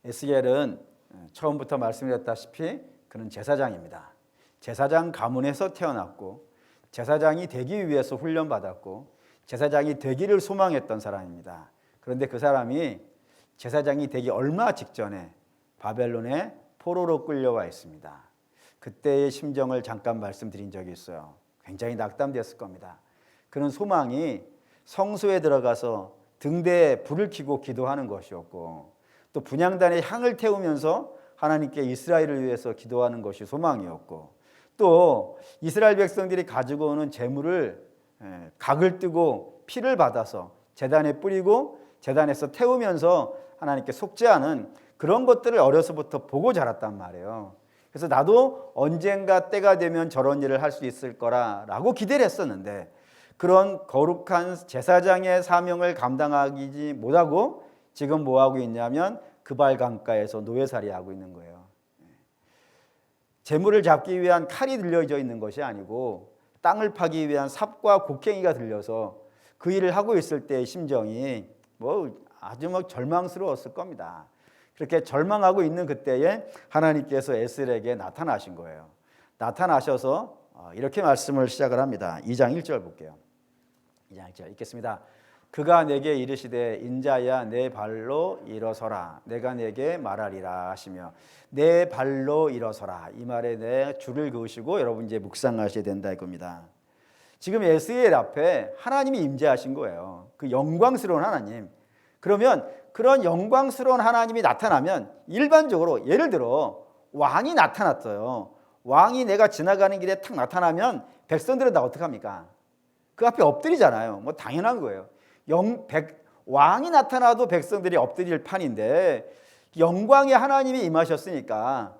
에스겔은 처음부터 말씀드렸다시피 그는 제사장입니다. 제사장 가문에서 태어났고 제사장이 되기 위해서 훈련받았고 제사장이 되기를 소망했던 사람입니다. 그런데 그 사람이 제사장이 되기 얼마 직전에 바벨론의 포로로 끌려와 있습니다. 그때의 심정을 잠깐 말씀드린 적이 있어요. 굉장히 낙담됐을 겁니다. 그는 소망이 성소에 들어가서 등대에 불을 켜고 기도하는 것이었고 또 분향단에 향을 태우면서 하나님께 이스라엘을 위해서 기도하는 것이 소망이었고 또 이스라엘 백성들이 가지고 오는 재물을 각을 뜨고 피를 받아서 제단에 뿌리고 제단에서 태우면서 하나님께 속죄하는 그런 것들을 어려서부터 보고 자랐단 말이에요. 그래서 나도 언젠가 때가 되면 저런 일을 할 수 있을 거라고 기대를 했었는데 그런 거룩한 제사장의 사명을 감당하지 못하고 지금 뭐 하고 있냐면 그발 강가에서 노예살이하고 있는 거예요. 재물을 잡기 위한 칼이 들려져 있는 것이 아니고 땅을 파기 위한 삽과 곡괭이가 들려서 그 일을 하고 있을 때의 심정이 아주 절망스러웠을 겁니다. 그렇게 절망하고 있는 그때에 하나님께서 에스겔에게 나타나신 거예요. 나타나셔서 이렇게 말씀을 시작을 합니다. 2장 1절 볼게요. 2장 1절 읽겠습니다. 그가 내게 이르시되 인자야 내 발로 일어서라 내가 내게 말하리라 하시며 내 발로 일어서라 이 말에 내 줄을 그으시고 여러분 이제 묵상하셔야 된다 이겁니다. 지금 에스겔 앞에 하나님이 임재하신 거예요. 그 영광스러운 하나님. 그러면 그런 영광스러운 하나님이 나타나면 일반적으로 예를 들어 왕이 나타났어요. 왕이 내가 지나가는 길에 탁 나타나면 백성들은 다 어떡합니까? 그 앞에 엎드리잖아요. 당연한 거예요. 왕이 나타나도 백성들이 엎드릴 판인데 영광의 하나님이 임하셨으니까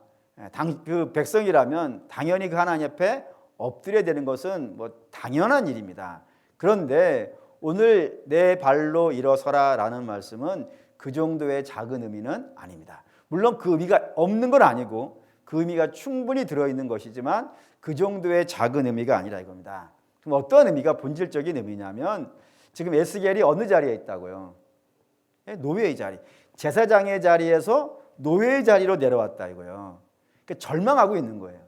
그 백성이라면 당연히 그 하나님 앞에 엎드려야 되는 것은 당연한 일입니다. 그런데 오늘 내 발로 일어서라 라는 말씀은 그 정도의 작은 의미는 아닙니다. 물론 그 의미가 없는 건 아니고 그 의미가 충분히 들어있는 것이지만 그 정도의 작은 의미가 아니라 이겁니다. 그럼 어떤 의미가 본질적인 의미냐면 지금 에스겔이 어느 자리에 있다고요? 노예의 자리. 제사장의 자리에서 노예의 자리로 내려왔다 이거예요. 그러니까 절망하고 있는 거예요.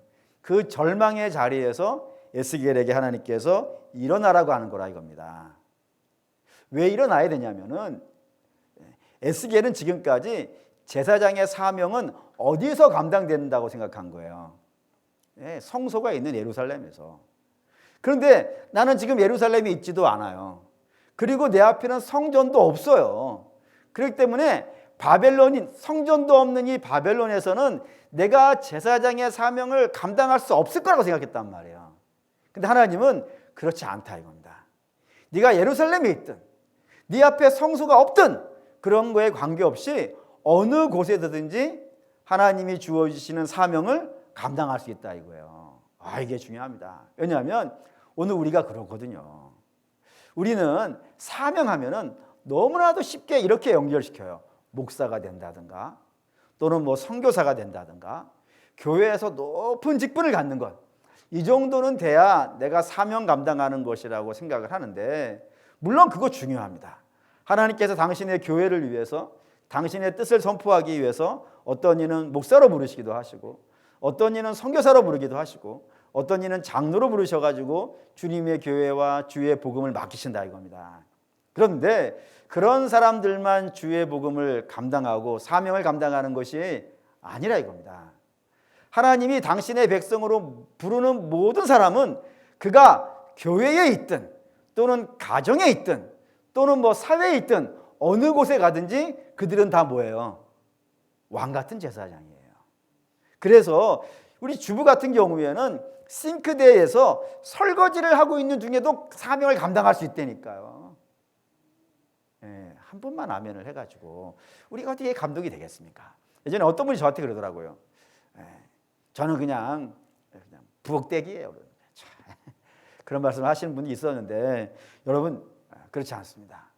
그 절망의 자리에서 에스겔에게 하나님께서 일어나라고 하는 거라 이겁니다. 왜 일어나야 되냐면은 에스겔은 지금까지 제사장의 사명은 어디서 감당된다고 생각한 거예요? 성소가 있는 예루살렘에서. 그런데 나는 지금 예루살렘에 있지도 않아요. 그리고 내 앞에는 성전도 없어요. 그렇기 때문에 바벨론인 성전도 없는 이 바벨론에서는 내가 제사장의 사명을 감당할 수 없을 거라고 생각했단 말이에요. 근데 하나님은 그렇지 않다 이겁니다. 네가 예루살렘에 있든 네 앞에 성소가 없든 그런 거에 관계없이 어느 곳에서든지 하나님이 주어주시는 사명을 감당할 수 있다 이거예요. 이게 중요합니다. 왜냐하면 오늘 우리가 그렇거든요. 우리는 사명하면은 너무나도 쉽게 이렇게 연결시켜요. 목사가 된다든가 또는 선교사가 된다든가 교회에서 높은 직분을 갖는 것. 이 정도는 돼야 내가 사명 감당하는 것이라고 생각을 하는데 물론 그거 중요합니다. 하나님께서 당신의 교회를 위해서 당신의 뜻을 선포하기 위해서 어떤 이는 목사로 부르시기도 하시고 어떤 이는 선교사로 부르기도 하시고 어떤 이는 장로로 부르셔가지고 주님의 교회와 주의 복음을 맡기신다 이겁니다. 그런데 그런 사람들만 주의 복음을 감당하고 사명을 감당하는 것이 아니라 이겁니다. 하나님이 당신의 백성으로 부르는 모든 사람은 그가 교회에 있든 또는 가정에 있든 또는 사회에 있든 어느 곳에 가든지 그들은 다 뭐예요? 왕 같은 제사장이에요. 그래서 우리 주부 같은 경우에는 싱크대에서 설거지를 하고 있는 중에도 사명을 감당할 수 있다니까요. 한 번만 아멘을 해가지고 우리가 어떻게 감동이 되겠습니까? 예전에 어떤 분이 저한테 그러더라고요. 저는 그냥 부엌대기예요. 그런 말씀을 하시는 분이 있었는데 여러분 그렇지 않습니다.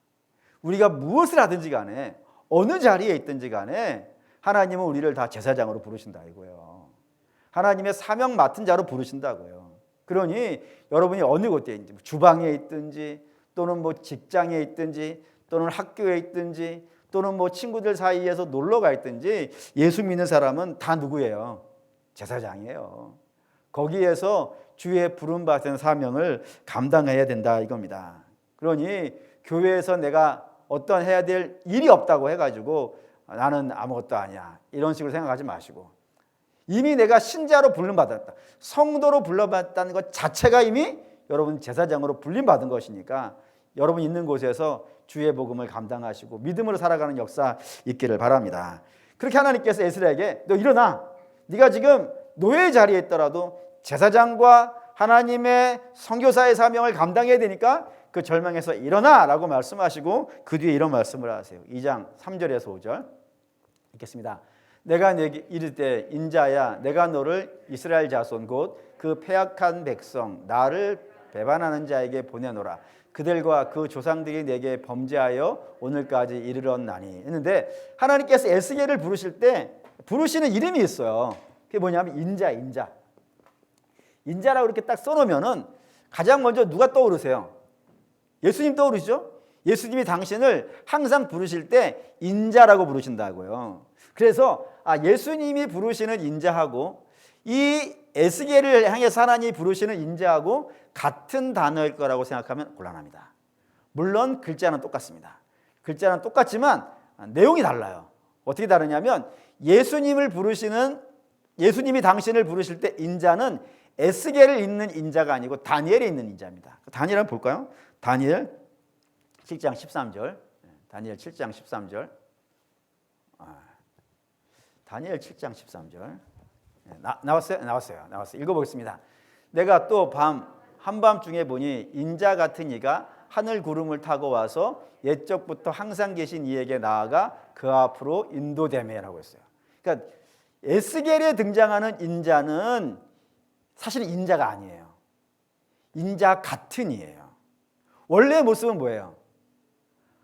우리가 무엇을 하든지 간에 어느 자리에 있든지 간에 하나님은 우리를 다 제사장으로 부르신다 이거예요. 하나님의 사명 맡은 자로 부르신다고요. 그러니 여러분이 어느 곳에 있든지 주방에 있든지 또는 직장에 있든지 또는 학교에 있든지 또는 뭐 친구들 사이에서 놀러 가 있든지 예수 믿는 사람은 다 누구예요? 제사장이에요. 거기에서 주의 부름받은 사명을 감당해야 된다 이겁니다. 그러니 교회에서 내가 어떤 해야 될 일이 없다고 해가지고 나는 아무것도 아니야 이런 식으로 생각하지 마시고, 이미 내가 신자로 불림받았다, 성도로 불러받았다는 것 자체가 이미 여러분 제사장으로 불림받은 것이니까 여러분 있는 곳에서 주의 복음을 감당하시고 믿음으로 살아가는 역사 있기를 바랍니다. 그렇게 하나님께서 에스라에게 너 일어나, 네가 지금 노예 자리에 있더라도 제사장과 하나님의 선교사의 사명을 감당해야 되니까 그 절망에서 일어나라고 말씀하시고 그 뒤에 이런 말씀을 하세요. 2장 3절에서 5절 읽겠습니다. 내가 내게 이를 때 인자야 내가 너를 이스라엘 자손 곧 그 패악한 백성 나를 배반하는 자에게 보내노라. 그들과 그 조상들이 내게 범죄하여 오늘까지 이르렀나니 했는데, 하나님께서 에스겔을 부르실 때 부르시는 이름이 있어요. 그게 뭐냐면 인자라고 이렇게 딱 써놓으면은 가장 먼저 누가 떠오르세요? 예수님 떠오르시죠? 예수님이 당신을 항상 부르실 때 인자라고 부르신다고요. 그래서 예수님이 부르시는 인자하고 이 에스겔을 향해서 하나님이 부르시는 인자하고 같은 단어일 거라고 생각하면 곤란합니다. 물론 글자는 똑같습니다. 글자는 똑같지만 내용이 달라요. 어떻게 다르냐면 예수님이 당신을 부르실 때 인자는 에스겔을 있는 인자가 아니고 다니엘에 있는 인자입니다. 다니엘 한번 볼까요? 다니엘 7장 13절. 다니엘 7장 13절. 다니엘 7장 13절. 나왔어요. 읽어보겠습니다. 내가 또 한밤중에 보니 인자 같은 이가 하늘 구름을 타고 와서 옛적부터 항상 계신 이에게 나아가 그 앞으로 인도되매라고 했어요. 그러니까 에스겔에 등장하는 인자는 사실 인자가 아니에요. 인자 같은 이예요. 원래 모습은 뭐예요?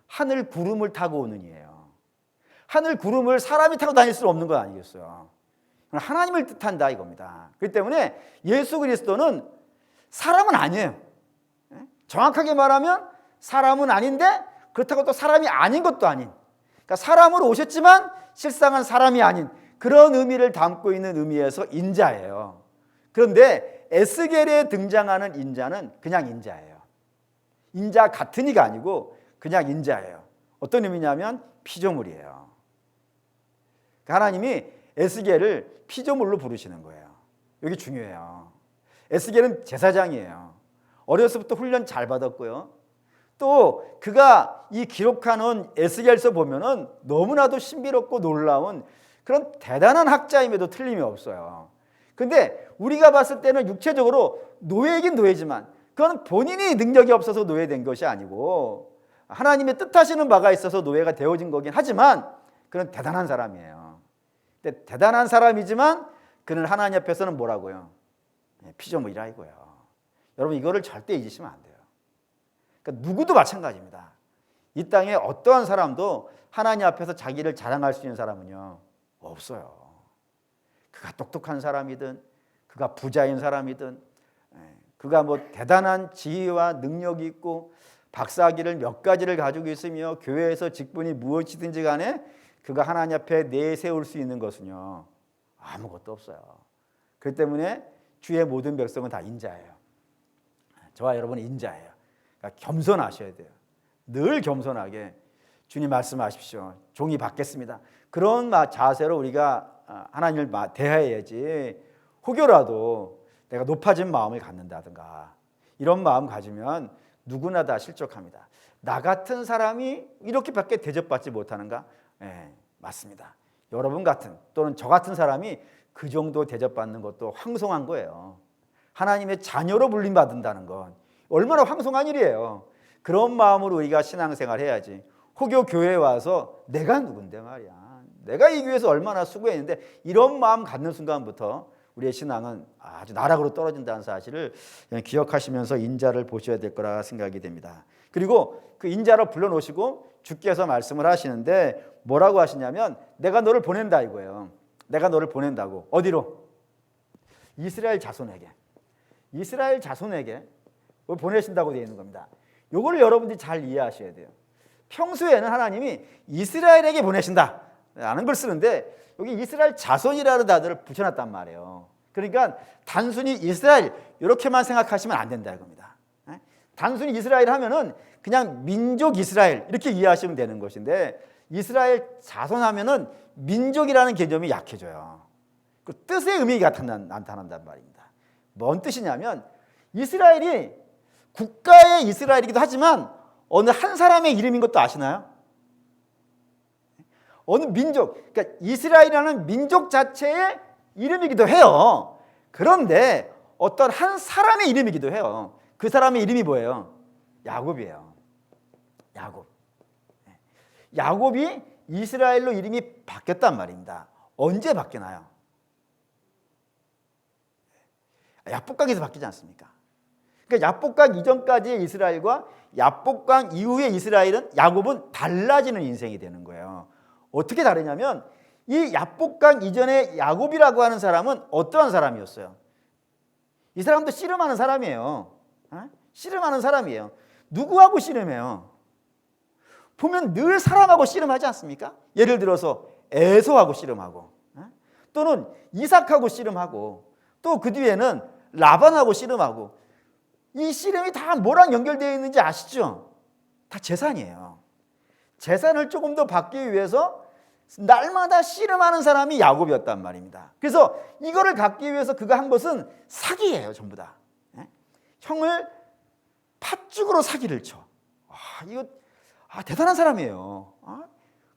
하늘 구름을 타고 오는 이예요. 하늘 구름을 사람이 타고 다닐 수 없는 건 아니겠어요. 하나님을 뜻한다 이겁니다. 그렇기 때문에 예수 그리스도는 사람은 아니에요. 정확하게 말하면 사람은 아닌데 그렇다고 또 사람이 아닌 것도 아닌, 그러니까 사람으로 오셨지만 실상은 사람이 아닌 그런 의미를 담고 있는 의미에서 인자예요. 그런데 에스겔에 등장하는 인자는 그냥 인자예요. 인자 같은 이가 아니고 그냥 인자예요. 어떤 의미냐면 피조물이에요. 하나님이 에스겔을 피조물로 부르시는 거예요. 여기 중요해요. 에스겔은 제사장이에요. 어려서부터 훈련 잘 받았고요. 또 그가 이 기록하는 에스겔서 보면은 너무나도 신비롭고 놀라운 그런 대단한 학자임에도 틀림이 없어요. 근데 우리가 봤을 때는 육체적으로 노예이긴 노예지만 그건 본인이 능력이 없어서 노예된 것이 아니고 하나님의 뜻하시는 바가 있어서 노예가 되어진 거긴 하지만 그는 대단한 사람이에요. 근데 대단한 사람이지만 그는 하나님 앞에서는 뭐라고요? 피조물이라 이거예요. 여러분 이거를 절대 잊으시면 안 돼요. 그러니까 누구도 마찬가지입니다. 이 땅에 어떠한 사람도 하나님 앞에서 자기를 자랑할 수 있는 사람은요 없어요. 그가 똑똑한 사람이든 그가 부자인 사람이든 그가 뭐 대단한 지혜와 능력이 있고 박사학위를 몇 가지를 가지고 있으며 교회에서 직분이 무엇이든지 간에 그가 하나님 앞에 내세울 수 있는 것은요 아무것도 없어요. 그렇기 때문에 주의 모든 백성은 다 인자예요. 저와 여러분은 인자예요. 그러니까 겸손하셔야 돼요. 늘 겸손하게 주님 말씀하십시오. 종이 받겠습니다. 그런 자세로 우리가 하나님을 대해야지 혹여라도 내가 높아진 마음을 갖는다든가 이런 마음 가지면 누구나 다 실족합니다. 나 같은 사람이 이렇게밖에 대접받지 못하는가? 네, 맞습니다. 여러분 같은 또는 저 같은 사람이 그 정도 대접받는 것도 황송한 거예요. 하나님의 자녀로 불림받는다는 건 얼마나 황송한 일이에요. 그런 마음으로 우리가 신앙생활 해야지. 혹여 교회에 와서 내가 누군데 말이야. 내가 이 교회에서 얼마나 수고했는데 이런 마음 갖는 순간부터 우리의 신앙은 아주 나락으로 떨어진다는 사실을 기억하시면서 인자를 보셔야 될 거라 생각이 됩니다. 그리고 그 인자로 불러놓으시고 주께서 말씀을 하시는데 뭐라고 하시냐면 내가 너를 보낸다 이거예요. 내가 너를 보낸다고. 어디로? 이스라엘 자손에게. 이스라엘 자손에게 보내신다고 되어 있는 겁니다. 이거를 여러분들이 잘 이해하셔야 돼요. 평소에는 하나님이 이스라엘에게 보내신다라는 걸 쓰는데 여기 이스라엘 자손이라는 단어를 붙여놨단 말이에요. 그러니까 단순히 이스라엘 이렇게만 생각하시면 안 된다 이겁니다. 단순히 이스라엘 하면은 그냥 민족 이스라엘 이렇게 이해하시면 되는 것인데 이스라엘 자손 하면은 민족이라는 개념이 약해져요. 그 뜻의 의미가 나타난단 말입니다. 뭔 뜻이냐면 이스라엘이 국가의 이스라엘이기도 하지만 어느 한 사람의 이름인 것도 아시나요? 어느 민족, 그러니까 이스라엘이라는 민족 자체의 이름이기도 해요. 그런데 어떤 한 사람의 이름이기도 해요. 그 사람의 이름이 뭐예요? 야곱이에요. 야곱. 야곱이 이스라엘로 이름이 바뀌었단 말입니다. 언제 바뀌나요? 야복강에서 바뀌지 않습니까? 그러니까 야복강 이전까지의 이스라엘과 야복강 이후의 이스라엘은 야곱은 달라지는 인생이 되는 거예요. 어떻게 다르냐면 이 야복강 이전의 야곱이라고 하는 사람은 어떠한 사람이었어요? 이 사람도 씨름하는 사람이에요. 씨름하는 사람이에요. 누구하고 씨름해요? 보면 늘 사람하고 씨름하지 않습니까? 예를 들어서 에서하고 씨름하고 또는 이삭하고 씨름하고 또 그 뒤에는 라반하고 씨름하고 이 씨름이 다 뭐랑 연결되어 있는지 아시죠? 다 재산이에요. 재산을 조금 더 받기 위해서 날마다 씨름하는 사람이 야곱이었단 말입니다. 그래서 이거를 갖기 위해서 그가 한 것은 사기예요. 전부 다. 형을 팥죽으로 사기를 쳐. 이거 대단한 사람이에요.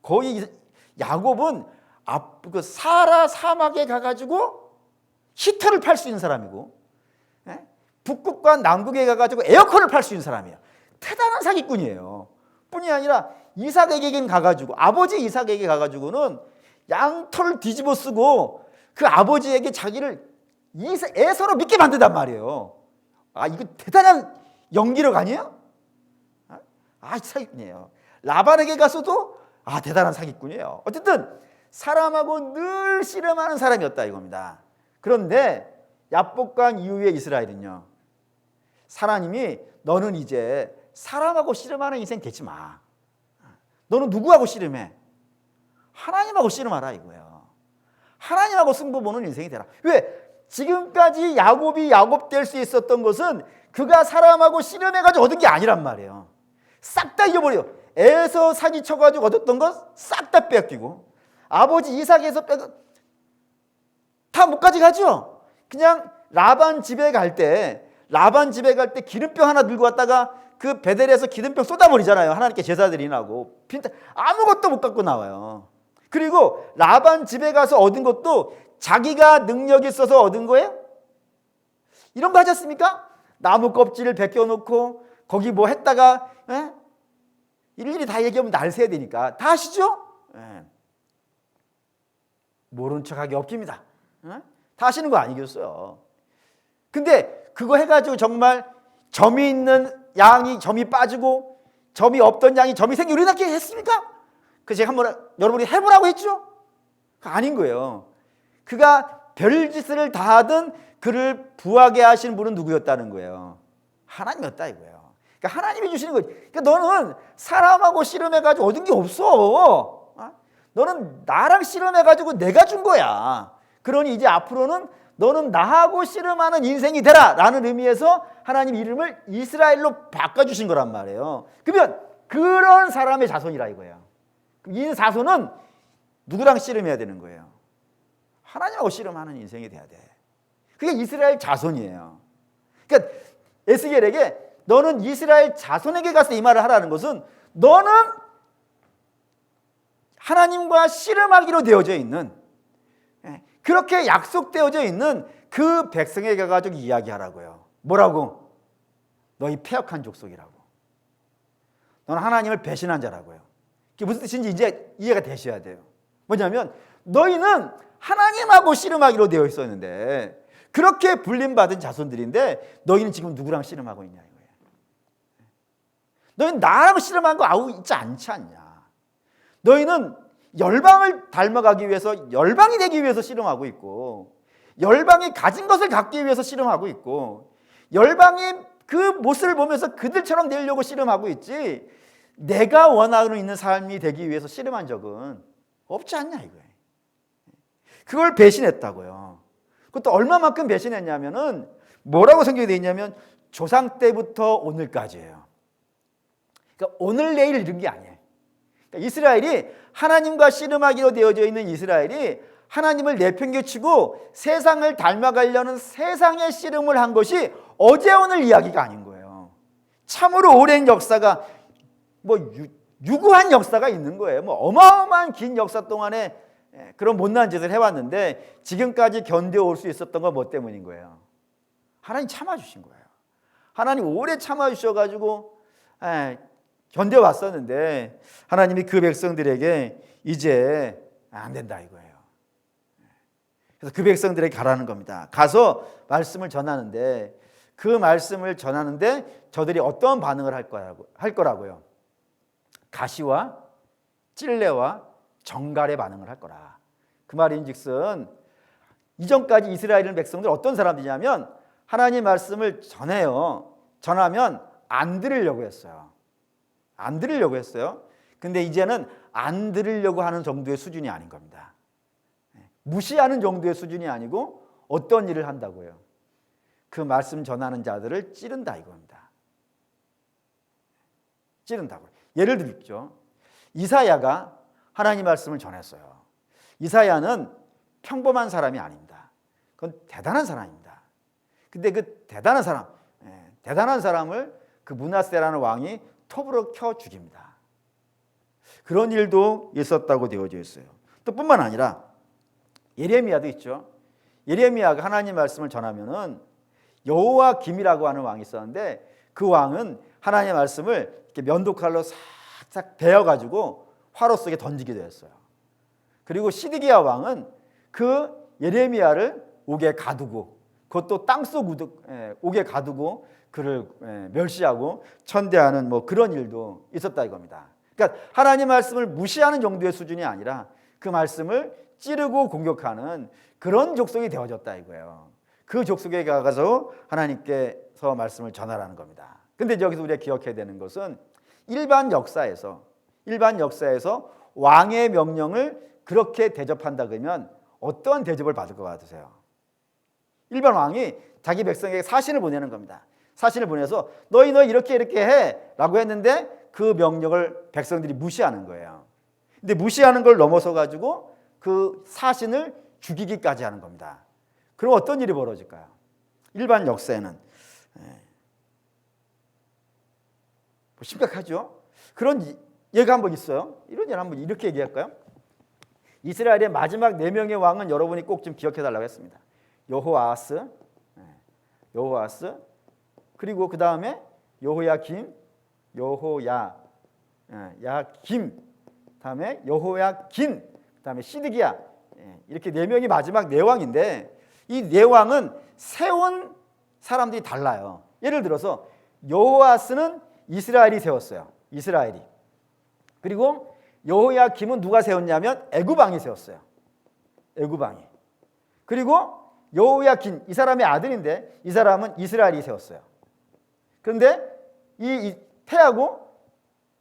거의 야곱은 그 사라 사막에 가가지고 히터를 팔 수 있는 사람이고 북극과 남극에 가가지고 에어컨을 팔 수 있는 사람이에요. 대단한 사기꾼이에요. 뿐이 아니라 이삭에게 가가지고 아버지 이삭에게 가가지고는 양털을 뒤집어 쓰고 그 아버지에게 자기를 에서로 믿게 만든단 말이에요. 이거 대단한 연기력 아니에요? 사기꾼이에요. 라반에게 가서도 대단한 사기꾼이에요. 어쨌든 사람하고 늘 씨름하는 사람이었다 이겁니다. 그런데 야복강 이후의 이스라엘은요, 하나님이 너는 이제 사람하고 씨름하는 인생 되지 마. 너는 누구하고 씨름해? 하나님하고 씨름하라 이거예요. 하나님하고 승부 보는 인생이 되라. 왜? 지금까지 야곱이 야곱 될 수 있었던 것은 그가 사람하고 씨름해가지고 얻은 게 아니란 말이에요. 싹 다 잊어버려. 에서 사기쳐가지고 얻었던 것 싹 다 뺏기고 아버지 이삭에서 다 못 가져가죠. 그냥 라반 집에 갈 때 기름병 하나 들고 왔다가 그 베델에서 기름병 쏟아버리잖아요. 하나님께 제사 드리라고. 아무것도 못 갖고 나와요. 그리고 라반 집에 가서 얻은 것도 자기가 능력이 있어서 얻은 거예요? 이런 거 하지 않습니까? 나무 껍질을 벗겨놓고 거기 뭐 했다가 일일이 다 얘기하면 날 새야 되니까 다 아시죠? 모른 척하기 없깁니다. 다 아시는 거 아니겠어요? 근데 그거 해가지고 정말 점이 있는 양이 점이 빠지고 점이 없던 양이 점이 생기고 이렇게 했습니까? 그래서 제가 한번 여러분이 해보라고 했죠? 아닌 거예요. 그가 별짓을 다 하든 그를 부하게 하신 분은 누구였다는 거예요? 하나님이었다 이거예요. 그러니까 하나님이 주시는 거예요. 그러니까 너는 사람하고 씨름해가지고 얻은 게 없어. 너는 나랑 씨름해가지고 내가 준 거야. 그러니 이제 앞으로는 너는 나하고 씨름하는 인생이 되라 라는 의미에서 하나님 이름을 이스라엘로 바꿔주신 거란 말이에요. 그러면 그런 사람의 자손이라 이거예요. 이 자손은 누구랑 씨름해야 되는 거예요? 하나님하고 씨름하는 인생이 돼야 돼. 그게 이스라엘 자손이에요. 그러니까 에스겔에게 너는 이스라엘 자손에게 가서 이 말을 하라는 것은 너는 하나님과 씨름하기로 되어져 있는 그렇게 약속되어져 있는 그 백성에게 가지고 이야기하라고요. 뭐라고? 너희 패역한 족속이라고. 너는 하나님을 배신한 자라고요. 그게 무슨 뜻인지 이제 이해가 되셔야 돼요. 뭐냐면 너희는 하나님하고 씨름하기로 되어 있었는데 그렇게 불림받은 자손들인데 너희는 지금 누구랑 씨름하고 있냐 이거예요. 너희는 나랑 씨름한 거 아우 있지 않지 않냐. 너희는 열방을 닮아가기 위해서 열방이 되기 위해서 씨름하고 있고 열방이 가진 것을 갖기 위해서 씨름하고 있고 열방이 그 모습을 보면서 그들처럼 되려고 씨름하고 있지 내가 원하고 있는 삶이 되기 위해서 씨름한 적은 없지 않냐 이거예요. 그걸 배신했다고요. 그것도 얼마만큼 배신했냐면은 뭐라고 성경이 되어 있냐면 조상 때부터 오늘까지예요. 그러니까 오늘 내일 이런 게 아니에요. 그러니까 이스라엘이 하나님과 씨름하기로 되어져 있는 이스라엘이 하나님을 내팽개치고 세상을 닮아가려는 세상의 씨름을 한 것이 어제 오늘 이야기가 아닌 거예요. 참으로 오랜 역사가 유구한 역사가 있는 거예요. 어마어마한 긴 역사 동안에 그런 못난 짓을 해왔는데 지금까지 견뎌올 수 있었던 건 뭐 때문인 거예요? 하나님 참아주신 거예요. 하나님 오래 참아주셔가지고 견뎌왔었는데 하나님이 그 백성들에게 이제 안 된다 이거예요. 그래서 그 백성들에게 가라는 겁니다. 가서 말씀을 전하는데 그 말씀을 전하는데 저들이 어떤 반응을 할 거라고요? 가시와 찔레와 정갈의 반응을 할 거라. 그 말인즉슨 이전까지 이스라엘 백성들 어떤 사람들이냐면 하나님 말씀을 전해요. 전하면 안 들으려고 했어요. 안 들으려고 했어요. 근데 이제는 안 들으려고 하는 정도의 수준이 아닌 겁니다. 무시하는 정도의 수준이 아니고 어떤 일을 한다고요? 그 말씀 전하는 자들을 찌른다 이겁니다. 찌른다고요. 예를 들죠. 이사야가 하나님 말씀을 전했어요. 이사야는 평범한 사람이 아닙니다. 그건 대단한 사람입니다. 근데 그 대단한 사람을 그 므낫세라는 왕이 톱으로 켜 죽입니다. 그런 일도 있었다고 되어져 있어요. 또 뿐만 아니라 예레미야도 있죠. 예레미야가 하나님 말씀을 전하면은 여호야김이라고 하는 왕이 있었는데 그 왕은 하나님의 말씀을 이렇게 면도칼로 싹싹 베어가지고 화로 속에 던지게 되었어요. 그리고 시드기야 왕은 그 예레미야를 옥에 가두고 그것도 땅속 옥에 가두고 그를 멸시하고 천대하는 그런 일도 있었다 이겁니다. 그러니까 하나님 말씀을 무시하는 정도의 수준이 아니라 그 말씀을 찌르고 공격하는 그런 족속이 되어졌다 이거예요. 그 족속에 가서 하나님께서 말씀을 전하라는 겁니다. 근데 여기서 우리가 기억해야 되는 것은 일반 역사에서 왕의 명령을 그렇게 대접한다 그러면 어떤 대접을 받을 것 같으세요? 일반 왕이 자기 백성에게 사신을 보내는 겁니다. 사신을 보내서 너희 이렇게 해 라고 했는데 그 명령을 백성들이 무시하는 거예요. 근데 무시하는 걸 넘어서 가지고 그 사신을 죽이기까지 하는 겁니다. 그럼 어떤 일이 벌어질까요? 일반 역사에는 심각하죠. 그런 예가 한번 있어요. 이런 예 한번 이렇게 얘기할까요? 이스라엘의 마지막 4명의 왕은 여러분이 꼭 좀 기억해 달라고 했습니다. 여호아스, 그리고 그 다음에 여호야김, 다음에 여호야긴, 그다음에 시드기야. 이렇게 4명이 마지막 4왕인데 이 4왕은 세운 사람들이 달라요. 예를 들어서 여호아스는 이스라엘이 세웠어요. 이스라엘이. 그리고 여호야김은 누가 세웠냐면 애굽 왕이 세웠어요. 애굽 왕이. 그리고 여호야긴 이 사람의 아들인데 이 사람은 이스라엘이 세웠어요. 그런데 이 태하고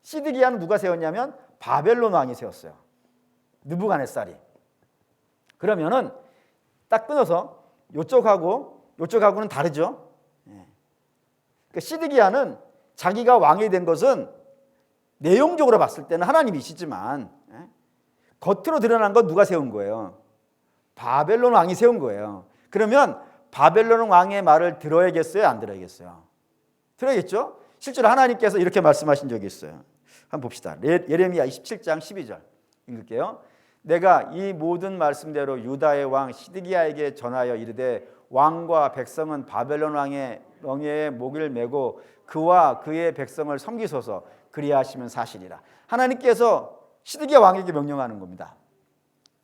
시드기야는 누가 세웠냐면 바벨론 왕이 세웠어요. 느부갓네살이. 그러면은 딱 끊어서 요쪽하고는 다르죠. 그러니까 시드기야는 자기가 왕이 된 것은 내용적으로 봤을 때는 하나님이시지만 겉으로 드러난 건 누가 세운 거예요? 바벨론 왕이 세운 거예요. 그러면 바벨론 왕의 말을 들어야겠어요? 안 들어야겠어요? 들어야겠죠? 실제로 하나님께서 이렇게 말씀하신 적이 있어요. 한번 봅시다. 예레미야 27장 12절 읽을게요. 내가 이 모든 말씀대로 유다의 왕 시드기야에게 전하여 이르되 왕과 백성은 바벨론 왕의 명예에 목을 메고 그와 그의 백성을 섬기소서 그리하시면 사실이라. 하나님께서 시드기야 왕에게 명령하는 겁니다.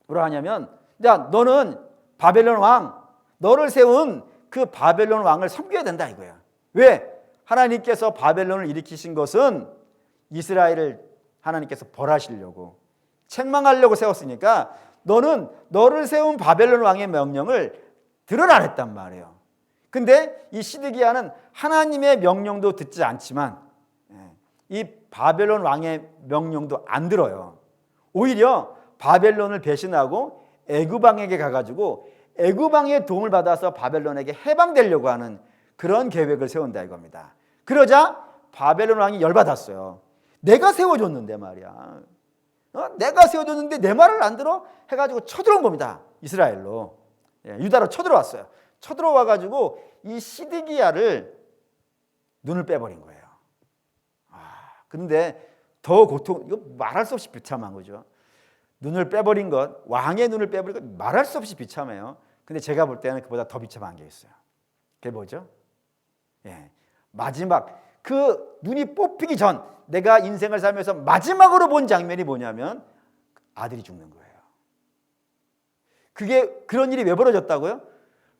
뭐라 하냐면 야 너는 바벨론 왕 너를 세운 그 바벨론 왕을 섬겨야 된다 이거야. 왜? 하나님께서 바벨론을 일으키신 것은 이스라엘을 하나님께서 벌하시려고 책망하려고 세웠으니까 너는 너를 세운 바벨론 왕의 명령을 들을 안 했단 말이에요. 근데 이 시드기야는 하나님의 명령도 듣지 않지만 이 바벨론 왕의 명령도 안 들어요. 오히려 바벨론을 배신하고 애굽 왕에게 가가지고 애굽 왕의 도움을 받아서 바벨론에게 해방되려고 하는 그런 계획을 세운다 이겁니다. 그러자 바벨론 왕이 열받았어요. 내가 세워줬는데 말이야. 내가 세워줬는데 내 말을 안 들어? 해가지고 쳐들어온 겁니다. 이스라엘로. 유다로 쳐들어왔어요. 쳐들어와가지고 이 시드기야를 눈을 빼버린 거예요. 그런데 더 이거 말할 수 없이 비참한 거죠. 눈을 빼버린 것, 왕의 눈을 빼버린 것 말할 수 없이 비참해요. 근데 제가 볼 때는 그보다 더 비참한 게 있어요. 그게 뭐죠? 마지막 그 눈이 뽑히기 전 내가 인생을 살면서 마지막으로 본 장면이 뭐냐면 아들이 죽는 거예요. 그런 일이 왜 벌어졌다고요?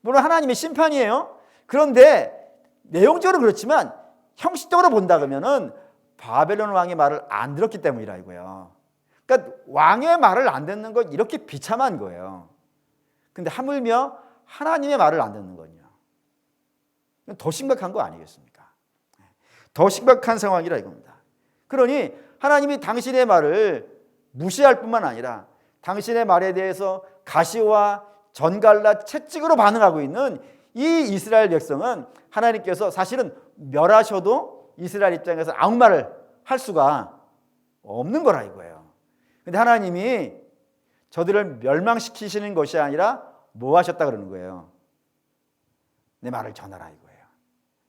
물론 하나님의 심판이에요. 그런데 내용적으로 그렇지만 형식적으로 본다 그러면은 바벨론 왕의 말을 안 들었기 때문이라 이거예요. 그러니까 왕의 말을 안 듣는 건 이렇게 비참한 거예요. 근데 하물며 하나님의 말을 안 듣는 건요. 더 심각한 거 아니겠습니까? 더 심각한 상황이라 이겁니다. 그러니 하나님이 당신의 말을 무시할 뿐만 아니라 당신의 말에 대해서 가시와 전갈라 채찍으로 반응하고 있는 이 이스라엘 백성은 하나님께서 사실은 멸하셔도 이스라엘 입장에서 아무 말을 할 수가 없는 거라 이거예요. 근데 하나님이 저들을 멸망시키시는 것이 아니라 뭐 하셨다 그러는 거예요? 내 말을 전하라 이거예요.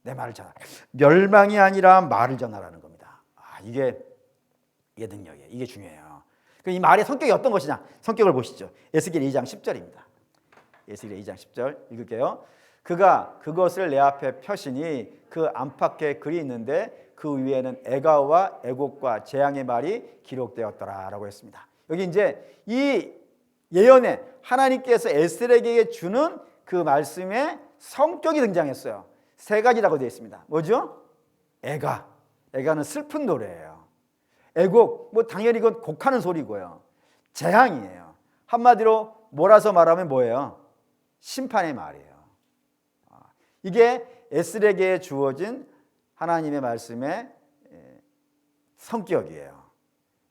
내 말을 전하라. 멸망이 아니라 말을 전하라는 겁니다. 이게 능력이에요. 이게 중요해요. 이 말의 성격이 어떤 것이냐? 성격을 보시죠. 에스겔 2장 10절입니다. 에스겔 2장 10절 읽을게요. 그가 그것을 내 앞에 펴시니 그 안팎에 글이 있는데 그 위에는 애가와 애곡과 재앙의 말이 기록되었더라라고 했습니다. 여기 이제 이 예언에 하나님께서 에스겔에게 주는 그 말씀의 성격이 등장했어요. 세 가지라고 되어 있습니다. 뭐죠? 애가는 슬픈 노래예요. 애곡, 당연히 이건 곡하는 소리고요. 재앙이에요. 한마디로 몰아서 말하면 뭐예요? 심판의 말이에요. 이게 에스겔에게 주어진 하나님의 말씀의 성격이에요.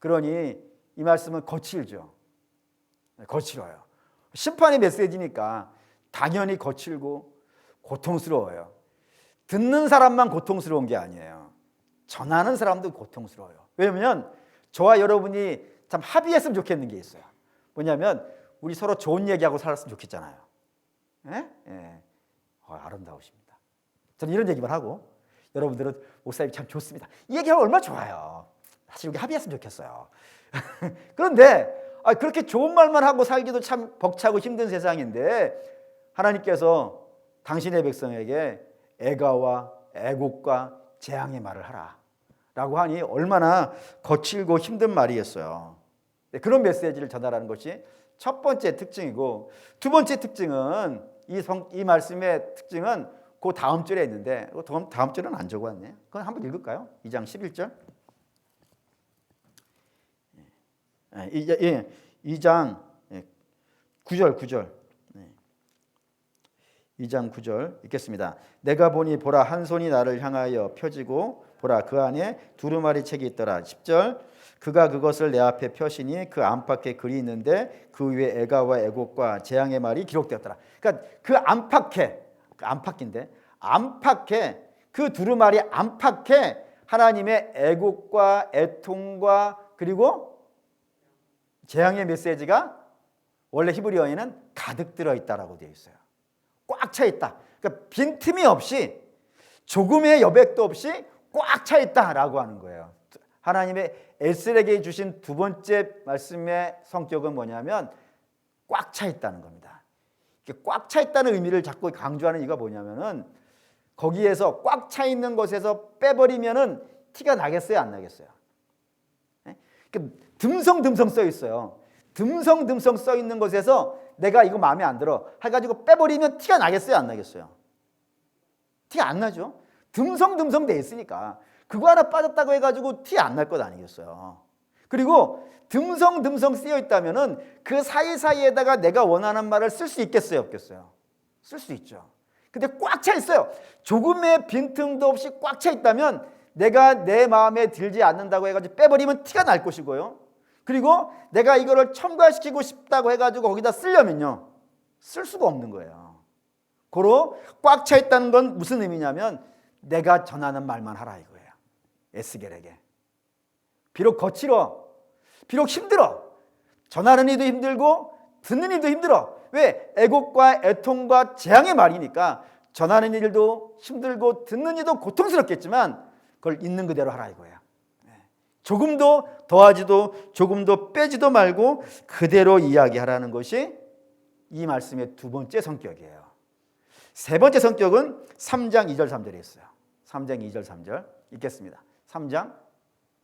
그러니 이 말씀은 거칠죠. 거칠어요. 심판의 메시지니까 당연히 거칠고 고통스러워요. 듣는 사람만 고통스러운 게 아니에요. 전하는 사람도 고통스러워요. 왜냐하면 저와 여러분이 참 합의했으면 좋겠는 게 있어요. 뭐냐면 우리 서로 좋은 얘기하고 살았으면 좋겠잖아요. 아름다우십니다. 저는 이런 얘기만 하고 여러분들은 목사님 참 좋습니다. 이 얘기하면 얼마나 좋아요. 사실 여기 합의했으면 좋겠어요. 그런데 그렇게 좋은 말만 하고 살기도 참 벅차고 힘든 세상인데 하나님께서 당신의 백성에게 애가와 애곡과 재앙의 말을 하라 라고 하니 얼마나 거칠고 힘든 말이겠어요. 그런 메시지를 전하라는 것이 첫 번째 특징이고, 두 번째 특징은 이 말씀의 특징은 그 다음 절에 있는데 다음 절은 안 적어왔네요. 그건 한번 읽을까요? 2장 11절. 2장 9절. 2장 9절 읽겠습니다. 내가 보니 보라 한 손이 나를 향하여 펴지고 보라 그 안에 두루마리 책이 있더라. 10절. 그가 그것을 내 앞에 펴시니 그 안팎에 글이 있는데 그 위에 애가와 애곡과 재앙의 말이 기록되었더라. 그러니까 그 안팎인데 안팎에 그 두루마리 안팎에 하나님의 애곡과 애통과 그리고 재앙의 메시지가 원래 히브리어에는 가득 들어있다라고 되어 있어요. 꽉 차 있다. 그러니까 빈틈이 없이 조금의 여백도 없이 꽉 차 있다라고 하는 거예요. 하나님의 에스겔에게 주신 두 번째 말씀의 성격은 뭐냐면 꽉 차 있다는 겁니다. 꽉 차 있다는 의미를 자꾸 강조하는 이유가 뭐냐면은 거기에서 꽉 차 있는 것에서 빼버리면은 티가 나겠어요, 안 나겠어요? 듬성듬성 써 있어요. 듬성듬성 써 있는 것에서 내가 이거 마음에 안 들어 해가지고 빼버리면 티가 나겠어요, 안 나겠어요? 티가 안 나죠. 듬성듬성 돼 있으니까 그거 하나 빠졌다고 해가지고 티 안 날 것 아니겠어요. 그리고 듬성듬성 쓰여 있다면은 그 사이사이에다가 내가 원하는 말을 쓸 수 있겠어요, 없겠어요? 쓸 수 있죠. 근데 꽉 차 있어요. 조금의 빈틈도 없이 꽉 차 있다면 내가 내 마음에 들지 않는다고 해가지고 빼버리면 티가 날 것이고요. 그리고 내가 이거를 첨가시키고 싶다고 해가지고 거기다 쓰려면요, 쓸 수가 없는 거예요. 고로 꽉 차 있다는 건 무슨 의미냐면 내가 전하는 말만 하라 이거예요. 에스겔에게. 비록 거칠어, 비록 힘들어, 전하는 이도 힘들고 듣는 이도 힘들어. 왜? 애곡과 애통과 재앙의 말이니까 전하는 일도 힘들고 듣는 이도 고통스럽겠지만 그걸 있는 그대로 하라 이거예요. 조금도 더하지도 조금도 빼지도 말고 그대로 이야기하라는 것이 이 말씀의 두 번째 성격이에요. 세 번째 성격은 3장 2절 3절에 있어요. 3장 2절 3절 읽겠습니다. 3장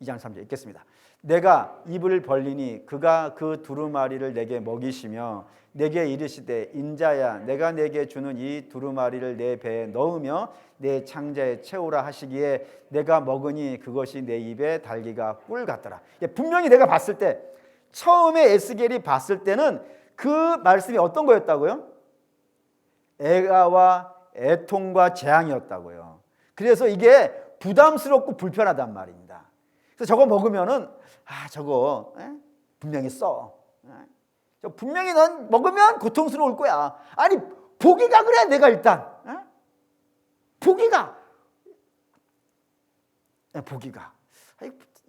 2장 3절 읽겠습니다. 내가 입을 벌리니 그가 그 두루마리를 내게 먹이시며 내게 이르시되 인자야 내가 내게 주는 이 두루마리를 내 배에 넣으며 내 창자에 채우라 하시기에 내가 먹으니 그것이 내 입에 달기가 꿀 같더라. 분명히 내가 봤을 때, 처음에 에스겔이 봤을 때는 그 말씀이 어떤 거였다고요? 애가와 애통과 재앙이었다고요. 그래서 이게 부담스럽고 불편하단 말입니다. 그래서 저거 먹으면은 저거 분명히 써. 분명히 넌 먹으면 고통스러울 거야. 아니 보기가 그래. 내가 일단 보기가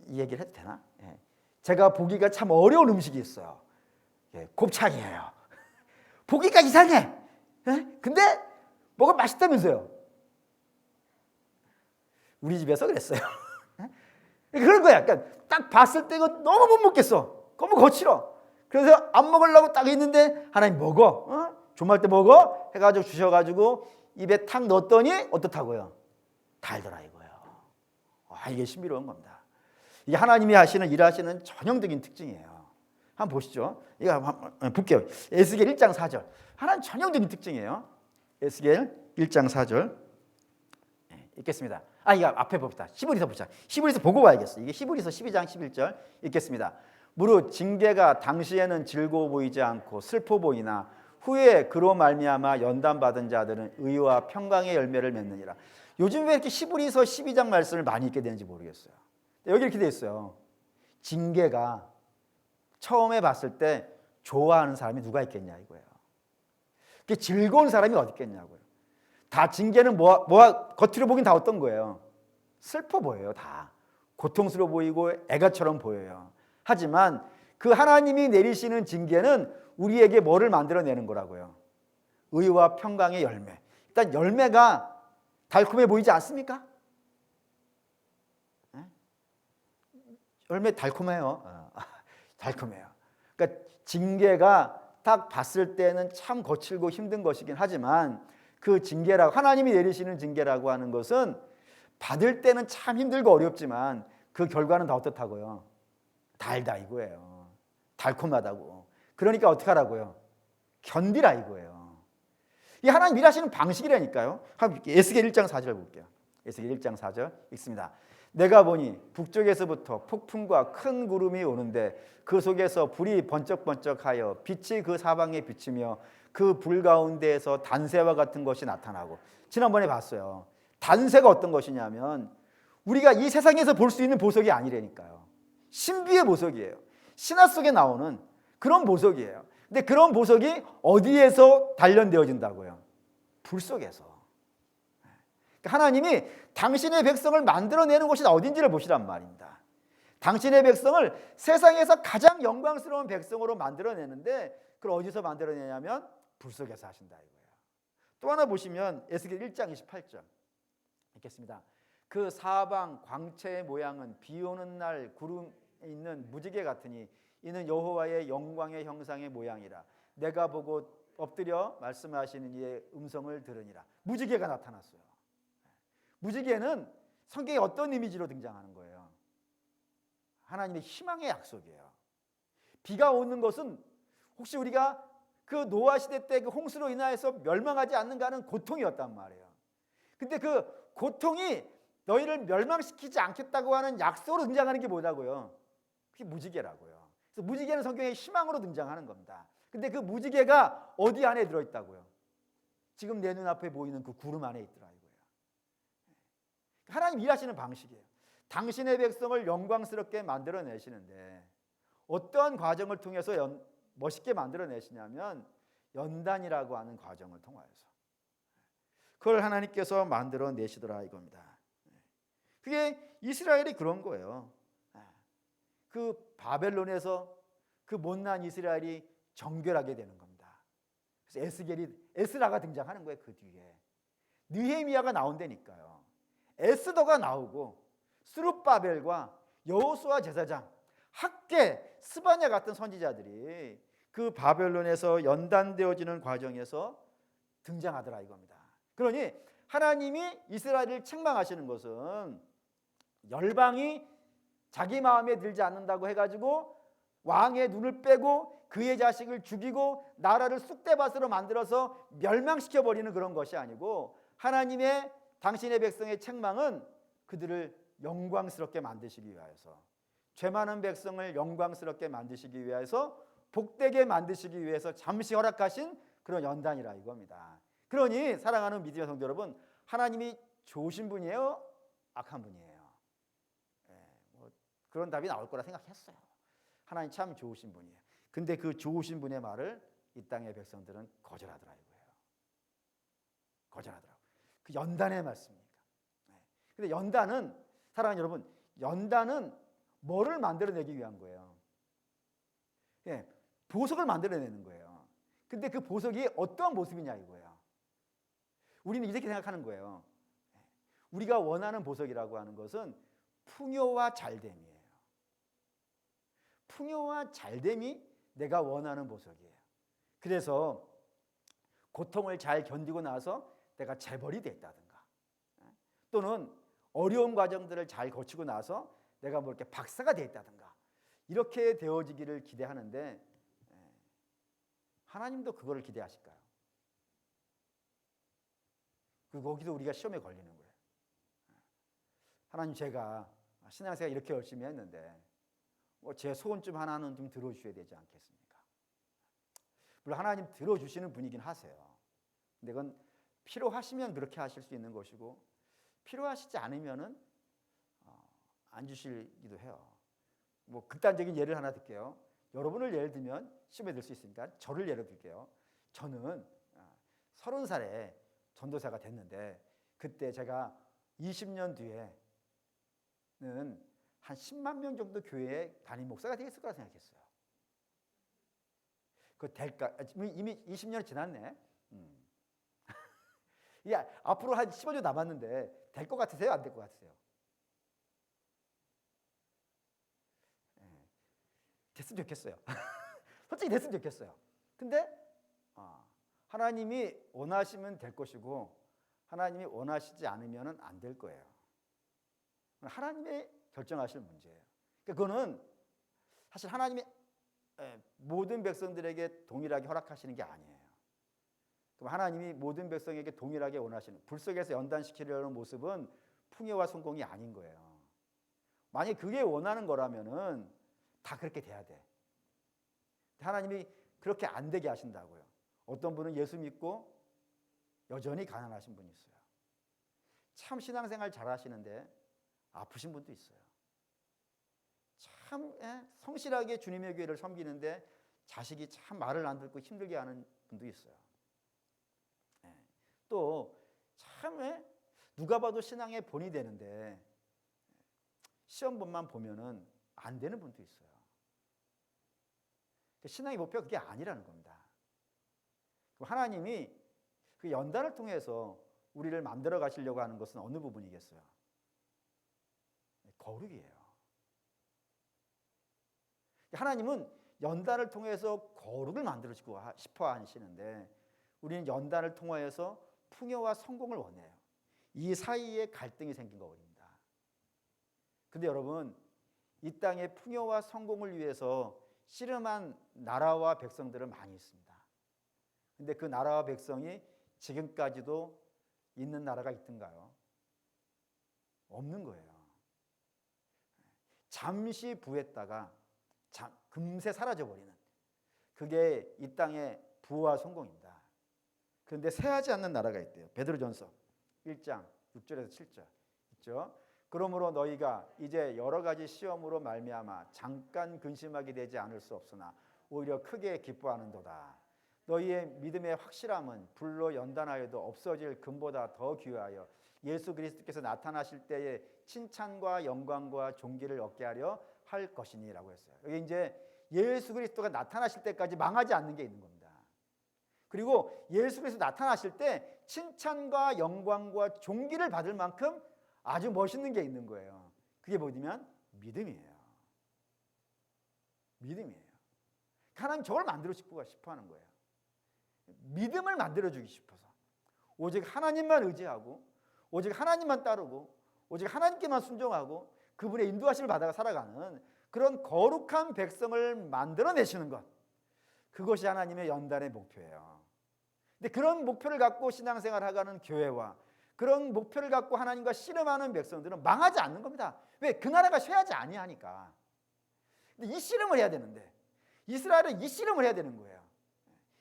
이 얘기를 해도 되나? 제가 보기가 참 어려운 음식이 있어요. 곱창이에요. 보기가 이상해. 근데 먹으면 맛있다면서요. 우리 집에서 그랬어요. 그런 거야. 약간 딱 봤을 때 이거 너무 못 먹겠어. 너무 거칠어. 그래서 안 먹으려고 딱 있는데 하나님 먹어. 주말 때 먹어. 해가지고 주셔가지고 입에 탁 넣었더니 어떻다고요? 달더라 이거예요. 이게 신비로운 겁니다. 이게 하나님이 하시는 일하시는 전형적인 특징이에요. 한번 보시죠. 이거 한번 볼게요. 에스겔 1장 4절. 하나님 전형적인 특징이에요. 에스겔 1장 4절 읽겠습니다. 이거 앞에 봅시다. 히브리서 보자. 히브리서 보고 봐야겠어. 이게 히브리서 12장 11절 읽겠습니다. 무릇 징계가 당시에는 즐거워 보이지 않고 슬퍼 보이나 후에 그로 말미암아 연단받은 자들은 의와 평강의 열매를 맺느니라. 요즘 왜 이렇게 히브리서 12장 말씀을 많이 읽게 되는지 모르겠어요. 여기 이렇게 돼 있어요. 징계가 처음에 봤을 때 좋아하는 사람이 누가 있겠냐 이거예요. 그게 즐거운 사람이 어디 있겠냐고요. 다 징계는 겉으로 보긴 다 어떤 거예요? 슬퍼 보여요. 다 고통스러워 보이고 애가처럼 보여요. 하지만 그 하나님이 내리시는 징계는 우리에게 뭐를 만들어내는 거라고요? 의와 평강의 열매. 일단 열매가 달콤해 보이지 않습니까? 열매 달콤해요. 달콤해요. 그러니까 징계가 딱 봤을 때는 참 거칠고 힘든 것이긴 하지만 그 징계라고, 하나님이 내리시는 징계라고 하는 것은 받을 때는 참 힘들고 어렵지만 그 결과는 다 어떻다고요? 달다 이거예요. 달콤하다고. 그러니까 어떻게 하라고요? 견디라 이거예요. 이 하나님 일하시는 방식이라니까요. 에스겔 1장 4절 볼게요. 에스겔 1장 4절 읽습니다. 내가 보니 북쪽에서부터 폭풍과 큰 구름이 오는데 그 속에서 불이 번쩍번쩍하여 빛이 그 사방에 비치며 그 불 가운데에서 단새와 같은 것이 나타나고. 지난번에 봤어요. 단새가 어떤 것이냐면 우리가 이 세상에서 볼 수 있는 보석이 아니라니까요. 신비의 보석이에요. 신화 속에 나오는 그런 보석이에요. 근데 그런 보석이 어디에서 단련되어진다고요? 불 속에서. 하나님이 당신의 백성을 만들어내는 곳이 어딘지를 보시란 말입니다. 당신의 백성을 세상에서 가장 영광스러운 백성으로 만들어내는데 그걸 어디서 만들어내냐면 불 속에서 하신다 이거예요. 또 하나 보시면 에스겔 1장 28절 읽겠습니다. 그 사방 광채의 모양은 비 오는 날 구름에 있는 무지개 같으니 이는 여호와의 영광의 형상의 모양이라. 내가 보고 엎드려 말씀하시는 이의 음성을 들으니라. 무지개가 나타났어요. 무지개는 성경에 어떤 이미지로 등장하는 거예요? 하나님의 희망의 약속이에요. 비가 오는 것은 혹시 우리가 그 노아 시대 때 그 홍수로 인하여서 멸망하지 않는가 하는 고통이었단 말이에요. 근데 그 고통이 너희를 멸망시키지 않겠다고 하는 약속으로 등장하는 게 뭐라고요? 그게 무지개라고요. 그래서 무지개는 성경의 희망으로 등장하는 겁니다. 근데 그 무지개가 어디 안에 들어있다고요? 지금 내 눈앞에 보이는 그 구름 안에 있더라 이거예요. 하나님 일하시는 방식이에요. 당신의 백성을 영광스럽게 만들어내시는데 어떠한 과정을 통해서 멋있게 만들어내시냐면 연단이라고 하는 과정을 통하여서 그걸 하나님께서 만들어내시더라 이겁니다. 그게 이스라엘이 그런 거예요. 그 바벨론에서 그 못난 이스라엘이 정결하게 되는 겁니다. 그래서 에스라가 등장하는 거예요. 그 뒤에 느헤미야가 나온다니까요. 에스더가 나오고 스룹바벨과 여호수아 제사장, 학개, 스바냐 같은 선지자들이 그 바벨론에서 연단되어지는 과정에서 등장하더라 이겁니다. 그러니 하나님이 이스라엘을 책망하시는 것은 열방이 자기 마음에 들지 않는다고 해가지고 왕의 눈을 빼고 그의 자식을 죽이고 나라를 쑥대밭으로 만들어서 멸망시켜버리는 그런 것이 아니고 하나님의 당신의 백성의 책망은 그들을 영광스럽게 만드시기 위하여서 죄 많은 백성을 영광스럽게 만드시기 위해서 복되게 만드시기 위해서 잠시 허락하신 그런 연단이라 이겁니다. 그러니 사랑하는 믿음의 성도 여러분, 하나님이 좋으신 분이에요? 악한 분이에요? 그런 답이 나올 거라 생각했어요. 하나님 참 좋으신 분이에요. 근데 그 좋으신 분의 말을 이 땅의 백성들은 거절하더라고요. 거절하더라고요. 그 연단의 말씀입니까? 근데 연단은 사랑하는 여러분, 연단은 뭐를 만들어내기 위한 거예요? 보석을 만들어내는 거예요. 근데 그 보석이 어떠한 모습이냐 이거예요. 우리는 이렇게 생각하는 거예요. 우리가 원하는 보석이라고 하는 것은 풍요와 잘됨이에요. 풍요와 잘됨이 내가 원하는 보석이에요. 그래서 고통을 잘 견디고 나서 내가 재벌이 됐다든가 또는 어려운 과정들을 잘 거치고 나서 내가 뭐 이렇게 박사가 됐다든가 이렇게 되어지기를 기대하는데 하나님도 그거를 기대하실까요? 거기도 우리가 시험에 걸리는 거예요. 하나님, 제가 신앙생활 이렇게 열심히 했는데 제 소원 좀 하나는 좀 들어주셔야 되지 않겠습니까? 물론 하나님 들어주시는 분이긴 하세요. 근데 그건 필요하시면 그렇게 하실 수 있는 것이고 필요하시지 않으면은 안 주시기도 해요. 뭐 극단적인 예를 하나 들게요. 여러분을 예를 들면 시험에 들 수 있으니까 저를 예로 들게요. 저는 30살에 전도사가 됐는데 그때 제가 20년 뒤에는 한 10만 명 정도 교회에 담임 목사가 되겠을 거라 생각했어요. 그 될까? 이미 20년이 지났네. 야, 앞으로 한 15년 남았는데 될 것 같으세요? 안 될 것 같으세요? 됐으면 좋겠어요. 솔직히 됐으면 좋겠어요. 근데 하나님이 원하시면 될 것이고 하나님이 원하시지 않으면 안 될 거예요. 하나님의 결정하실 문제예요. 그거는 사실 하나님이 모든 백성들에게 동일하게 허락하시는 게 아니에요. 그럼 하나님이 모든 백성에게 동일하게 원하시는 불 속에서 연단시키려는 모습은 풍요와 성공이 아닌 거예요. 만약에 그게 원하는 거라면은 다 그렇게 돼야 돼. 하나님이 그렇게 안 되게 하신다고요. 어떤 분은 예수 믿고 여전히 가난하신 분이 있어요. 참 신앙생활 잘 하시는데 아프신 분도 있어요. 참 성실하게 주님의 교회를 섬기는데 자식이 참 말을 안 듣고 힘들게 하는 분도 있어요. 또 참 누가 봐도 신앙의 본이 되는데 시험본만 보면은 안 되는 분도 있어요. 신앙의 목표가 그게 아니라는 겁니다. 하나님이 그 연단을 통해서 우리를 만들어 가시려고 하는 것은 어느 부분이겠어요? 거룩이에요. 하나님은 연단을 통해서 거룩을 만들어주고 싶어 하시는데 우리는 연단을 통하여서 풍요와 성공을 원해요. 이 사이에 갈등이 생긴 거입니다. 근데 여러분, 이 땅의 풍요와 성공을 위해서 씨름한 나라와 백성들은 많이 있습니다. 근데 그 나라와 백성이 지금까지도 있는 나라가 있던가요? 없는 거예요. 잠시 부했다가 금세 사라져버리는 그게 이 땅의 부와 성공입니다. 그런데 새하지 않는 나라가 있대요. 베드로전서 1장 6절에서 7절 있죠. 그러므로 너희가 이제 여러 가지 시험으로 말미암아 잠깐 근심하게 되지 않을 수 없으나 오히려 크게 기뻐하는도다. 너희의 믿음의 확실함은 불로 연단하여도 없어질 금보다 더 귀하여 예수 그리스도께서 나타나실 때에 칭찬과 영광과 존귀를 얻게 하려 할 것이니라고 했어요. 여기 이제 예수 그리스도가 나타나실 때까지 망하지 않는 게 있는 겁니다. 그리고 예수 그리스도 나타나실 때 칭찬과 영광과 존귀를 받을 만큼 아주 멋있는 게 있는 거예요. 그게 뭐냐면 믿음이에요. 믿음이에요. 하나님 저걸 만들어 싶어 하는 거예요. 믿음을 만들어주기 싶어서 오직 하나님만 의지하고 오직 하나님만 따르고 오직 하나님께만 순종하고 그분의 인도하심을 받아 살아가는 그런 거룩한 백성을 만들어내시는 것, 그것이 하나님의 연단의 목표예요. 근데 그런 목표를 갖고 신앙생활을 하가는 교회와 그런 목표를 갖고 하나님과 씨름하는 백성들은 망하지 않는 겁니다. 왜? 그 나라가 쇠하지 아니하니까. 근데 이 씨름을 해야 되는데 이스라엘은 이 씨름을 해야 되는 거예요.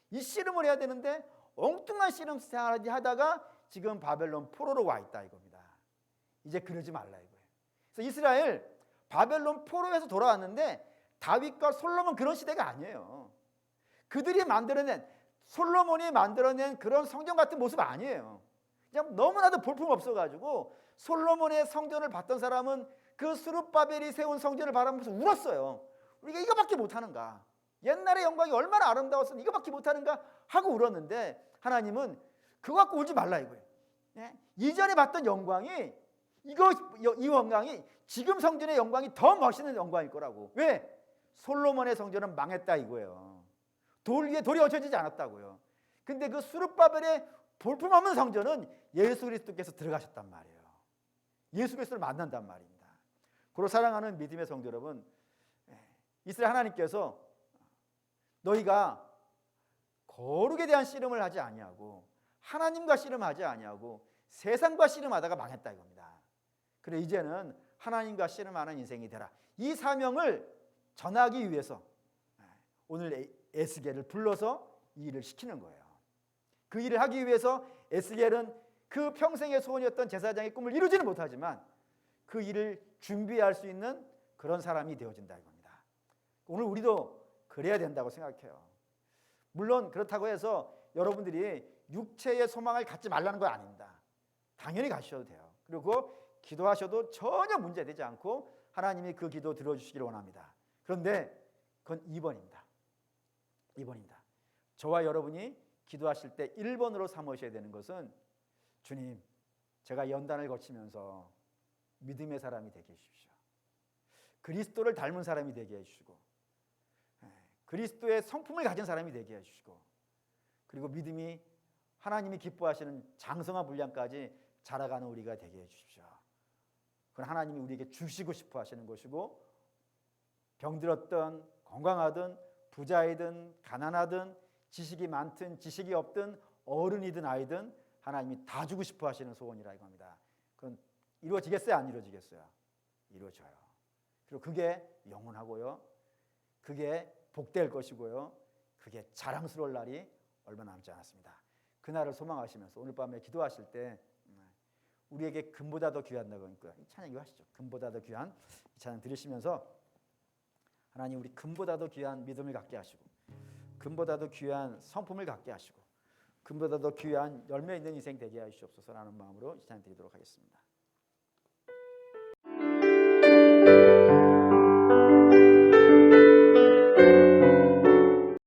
이 씨름을 해야 되는데 엉뚱한 씨름 생활을 하다가 지금 바벨론 포로로 와 있다 이겁니다. 이제 그러지 말라 이거예요. 그래서 이스라엘 바벨론 포로에서 돌아왔는데 다윗과 솔로몬 그런 시대가 아니에요. 그들이 만들어낸, 솔로몬이 만들어낸 그런 성전 같은 모습 아니에요. 그냥 너무나도 볼품 없어가지고 솔로몬의 성전을 봤던 사람은 그 스룹바벨이 세운 성전을 바라보면서 울었어요. 우리가 이거밖에 못하는가? 옛날의 영광이 얼마나 아름다웠으면 이거밖에 못하는가 하고 울었는데 하나님은 그거 갖고 울지 말라 이거예요. 예? 이전에 봤던 영광이 이 영광이 지금 성전의 영광이 더 멋있는 영광일 거라고. 왜? 솔로몬의 성전은 망했다 이거예요. 돌 위에 돌이 얹혀지지 않았다고요. 근데 그 스룹바벨의 볼품없는 성전은 예수 그리스도께서 들어가셨단 말이에요. 예수 그리스도를 만난단 말입니다. 그로 사랑하는 믿음의 성도 여러분, 이스라엘 하나님께서 너희가 거룩에 대한 씨름을 하지 아니하고 하나님과 씨름하지 아니하고 세상과 씨름하다가 망했다 이겁니다. 그래 이제는 하나님과 씨름하는 인생이 되라. 이 사명을 전하기 위해서 오늘 에스겔을 불러서 이 일을 시키는 거예요. 그 일을 하기 위해서 에스겔은 그 평생의 소원이었던 제사장의 꿈을 이루지는 못하지만 그 일을 준비할 수 있는 그런 사람이 되어진다 이겁니다. 오늘 우리도 그래야 된다고 생각해요. 물론 그렇다고 해서 여러분들이 육체의 소망을 갖지 말라는 건 아닙니다. 당연히 가셔도 돼요. 그리고 기도하셔도 전혀 문제되지 않고 하나님이 그 기도 들어주시기를 원합니다. 그런데 그건 2번입니다. 2번입니다. 저와 여러분이 기도하실 때 1번으로 삼으셔야 되는 것은 주님, 제가 연단을 거치면서 믿음의 사람이 되게 해주십시오. 그리스도를 닮은 사람이 되게 해주시고 그리스도의 성품을 가진 사람이 되게 해주시고 그리고 믿음이 하나님이 기뻐하시는 장성한 분량까지 자라가는 우리가 되게 해주십시오. 그건 하나님이 우리에게 주시고 싶어 하시는 것이고 병들었든 건강하든 부자이든 가난하든 지식이 많든 지식이 없든 어른이든 아이든 하나님이 다 주고 싶어 하시는 소원이라 이겁니다. 그건 이루어지겠어요? 안 이루어지겠어요? 이루어져요. 그리고 그게 영원하고요. 그게 복될 것이고요. 그게 자랑스러울 날이 얼마 남지 않았습니다. 그날을 소망하시면서 오늘 밤에 기도하실 때 우리에게 금보다 더 귀한다고 하니까 이 찬양 이거 하시죠. 금보다 더 귀한 이 찬양 들으시면서 하나님 우리 금보다 더 귀한 믿음을 갖게 하시고 금보다 더 귀한 성품을 갖게 하시고 금보다 더 귀한 열매 있는 인생 되게 하시옵소서라는 마음으로 이 찬양 드리도록 하겠습니다.